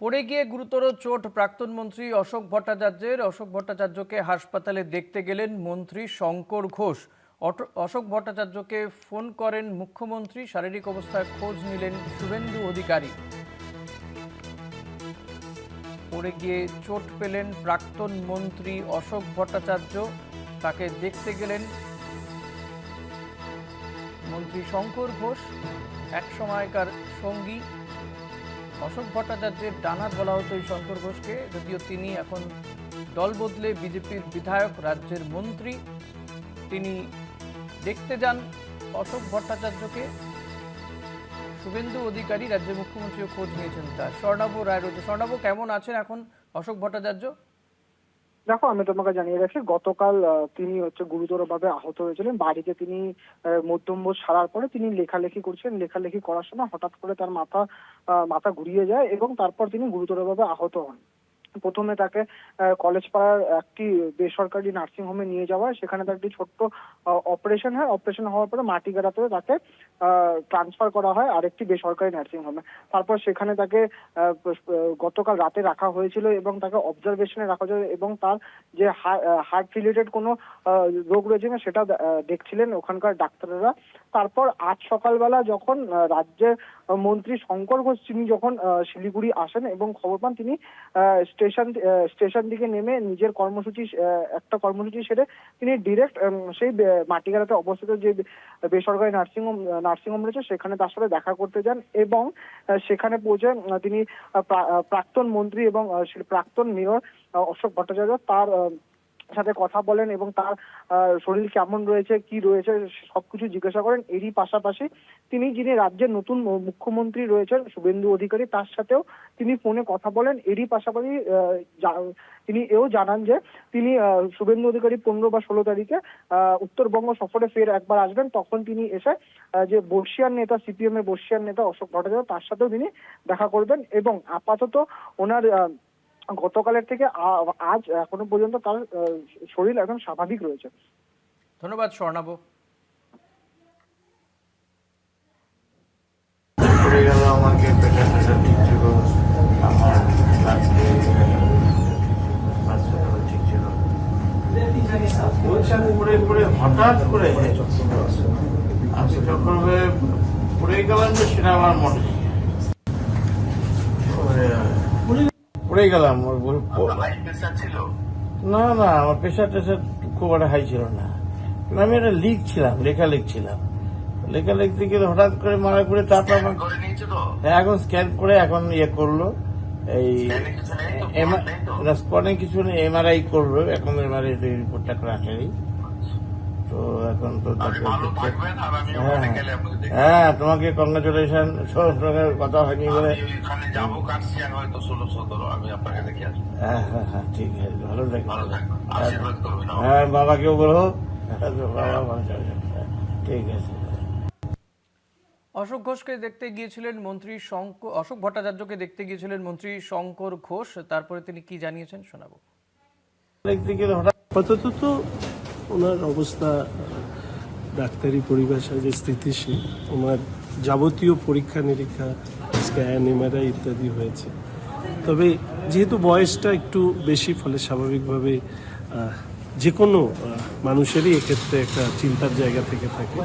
পড়ে গিয়ে গুরুতর চোট প্রাক্তন মন্ত্রী অশোক ভট্টাচার্যের। অশোক ভট্টাচার্যকে হাসপাতালে দেখতে গেলেন মন্ত্রী শঙ্কর ঘোষ। অশোক ভট্টাচার্যকে ফোন করেন মুখ্যমন্ত্রী। শারীরিক অবস্থার খোঁজ নিলেন শুভেন্দু অধিকারী। পড়ে গিয়ে চোট পেলেন প্রাক্তন মন্ত্রী অশোক ভট্টাচার্য। তাকে দেখতে গেলেন মন্ত্রী শঙ্কর ঘোষ, এক সময়কার সঙ্গী। অশোক ভট্টাচার্যের ডানাত বলা হতো এই শঙ্কর ঘোষকে, যদিও তিনি এখন দল বদলে বিজেপির বিধায়ক, রাজ্যের মন্ত্রী। তিনি দেখতে যান অশোক ভট্টাচার্যকে। শুভেন্দু অধিকারী রাজ্যের মুখ্যমন্ত্রীও খোঁজ নিয়েছেন তার। স্বর্ণাভ রায় রয়েছে। স্বর্ণাভ, কেমন আছেন এখন অশোক ভট্টাচার্য? দেখো, আমি তোমাকে জানিয়ে রাখি, গতকাল তিনি গুরুতরভাবে আহত হয়েছিলেন। বাড়িতে তিনি মধ্যমভোজ সারার পরে তিনি লেখালেখি করছেন। লেখালেখি করার সময় হঠাৎ করে তার মাথা ঘুরিয়ে যায় এবং তারপর তিনি গুরুতরভাবে আহত হন। প্রথমে তাকে কলেজ পাড়ার একটি বেসরকারি নার্সিং হোমে নিয়ে যাওয়া হয়। সেখানে তার একটি ছোট্ট অপারেশন হয়। অপারেশন হওয়ার পরে মাটিগাড়াতে তাকে ট্রান্সফার করা হয় আরেকটি বেসরকারি নার্সিং হোমে। তারপর সেখানে তাকে গতকাল রাতে রাখা হয়েছিল এবং তাকে অবজারভেশনে রাখা হয়েছিল এবং তার যে হার্ট রিলেটেড কোনো রোগ রয়েছে না সেটা দেখছিলেন ওখানকার ডাক্তাররা। তারপর আজ সকালবেলা যখন রাজ্যের মন্ত্রী শঙ্কর ঘোষ তিনি যখন শিলিগুড়ি আসেন এবং খবর পান, তিনি স্টেশন দিকে নেমে নিজের একটা কর্মসূচি সেরে তিনি ডিরেক্ট সেই মাটিগাড়াতে অবস্থিত যে বেসরকারি নার্সিং হোম রয়েছে সেখানে তার সাথে দেখা করতে যান এবং সেখানে পৌঁছে তিনি প্রাক্তন মন্ত্রী এবং প্রাক্তন মেয়র অশোক ভট্টাচার্য তার সাথে কথা বলেন এবং তার শরীর কেমন রয়েছে, কি রয়েছে সবকিছু জিজ্ঞাসা করেন। এরই পাশাপাশি যিনি রাজ্যের নতুন মুখ্যমন্ত্রী রয়েছেন শুভেন্দু অধিকারী, তার সাথেও তিনি ফোনে কথা বলেন। এরই পাশাপাশি তিনি এও জানান যে তিনি শুভেন্দু অধিকারী 15 বা 16 তারিখে উত্তরবঙ্গ সফরে ফের একবার আসবেন। তখন তিনি এসে যে বর্ষিয়ান নেতা, সিপিএম এর বর্ষিয়ান নেতা অশোক ভট্টাচার্য, তার সাথেও তিনি দেখা করবেন এবং আপাতত ওনার গতকালের থেকে আজ এখনো পর্যন্ত তার শরীর একদম স্বাভাবিক রয়েছে। ধন্যবাদ স্বর্ণাভ। আমাকে ঠিক ছিল, আমার ঠিক ছিল, হঠাৎ করে আমি যখন পড়ে গেলাম যে সেটা আমার মনে পড়ে গেলাম। না না, আমার প্রেশার টেশার খুব একটা হাই ছিল না। আমি একটা লিখছিলাম, লেখা লিখছিলাম। লেখা লিখতে গিয়ে হঠাৎ করে মারা করে তারপর এখন স্ক্যান করে এখন ইয়ে করলো, এই স্পটে কিছু এমআরআই করলো। এখন এমআরআই রিপোর্টটা করে আসেনি তো এখন তো হ্যাঁ, তোমাকে কংগ্রাচুলেশন। কথা হয়নি বলে হ্যাঁ হ্যাঁ হ্যাঁ, ঠিক আছে, ভালো থাকবে। হ্যাঁ, বাবাকেও বলো, বাবা ভালো থাকবে। ঠিক আছে। অশোক ঘোষকে দেখতে গিয়েছিলেন মন্ত্রী অশোক ভট্টাচার্যকে দেখতে গিয়েছিলেন মন্ত্রী শঙ্কর ঘোষ। তারপরে তিনি কি জানিয়েছেন শোনাবো। আপাতত তো ওনার অবস্থা ডাক্তারি পরিভাষায় যে স্থিতিশীল। ওনার যাবতীয় পরীক্ষা নিরীক্ষা, স্ক্যান, এমআরআই ইত্যাদি হয়েছে। তবে যেহেতু বয়সটা একটু বেশি, ফলে স্বাভাবিকভাবে যে কোনো মানুষেরই এক্ষেত্রে একটা চিন্তার জায়গা থেকে থাকে।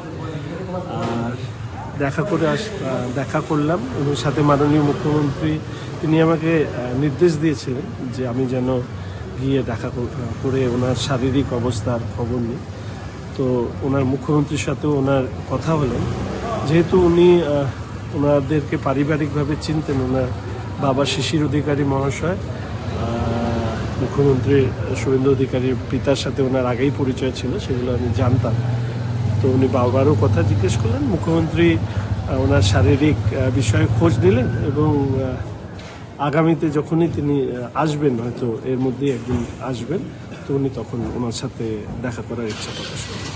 আর দেখা করলাম ওনার সাথে। মাননীয় মুখ্যমন্ত্রী তিনি আমাকে নির্দেশ দিয়েছিলেন যে আমি যেন গিয়ে দেখা করে ওনার শারীরিক অবস্থার খবর নিই। তো ওনার মুখ্যমন্ত্রীর সাথেও ওনার কথা হলেন। যেহেতু উনি ওনাদেরকে পারিবারিকভাবে চিনতেন, ওনার বাবা শিশির অধিকারী মহাশয়, মুখ্যমন্ত্রী শুভেন্দু অধিকারীর পিতার সাথে ওনার আগেই পরিচয় ছিল, সেগুলো আমি জানতাম। তো উনি বাবারও কথা জিজ্ঞেস করলেন। মুখ্যমন্ত্রী ওনার শারীরিক বিষয়ে খোঁজ নিলেন এবং আগামীতে যখনই তিনি আসবেন, হয়তো এর মধ্যেই একদিন আসবেন, তো উনি তখন ওনার সাথে দেখা করার ইচ্ছা প্রকাশ করেন।